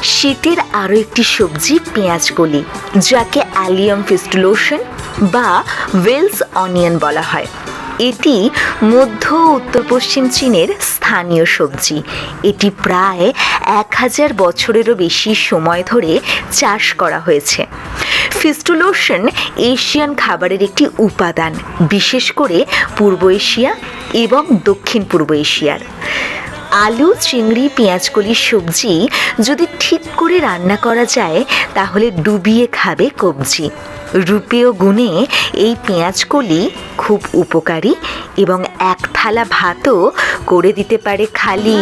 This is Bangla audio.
শীতের আরও একটি সবজি পেঁয়াজকলি, যাকে অ্যালিয়াম ফিস্টুলোশন বা ওয়েলস অনিয়ন বলা হয়। এটি মধ্য উত্তর পশ্চিম চীনের স্থানীয় সবজি। এটি প্রায় 1000 বছরেরও বেশি সময় ধরে চাষ করা হয়েছে। ফিস্টুলোশন এশিয়ান খাবারের একটি উপাদান, বিশেষ করে পূর্ব এশিয়া এবং দক্ষিণ পূর্ব এশিয়ার। আলু, চিংড়ি, পেঁয়াজকলির সবজি যদি ঠিক করে রান্না করা যায় তাহলে ডুবিয়ে খাবে কবজি। রূপেয় গুণে এই পেঁয়াজকলি খুব উপকারী এবং এক থালা ভাতও করে দিতে পারে খালি।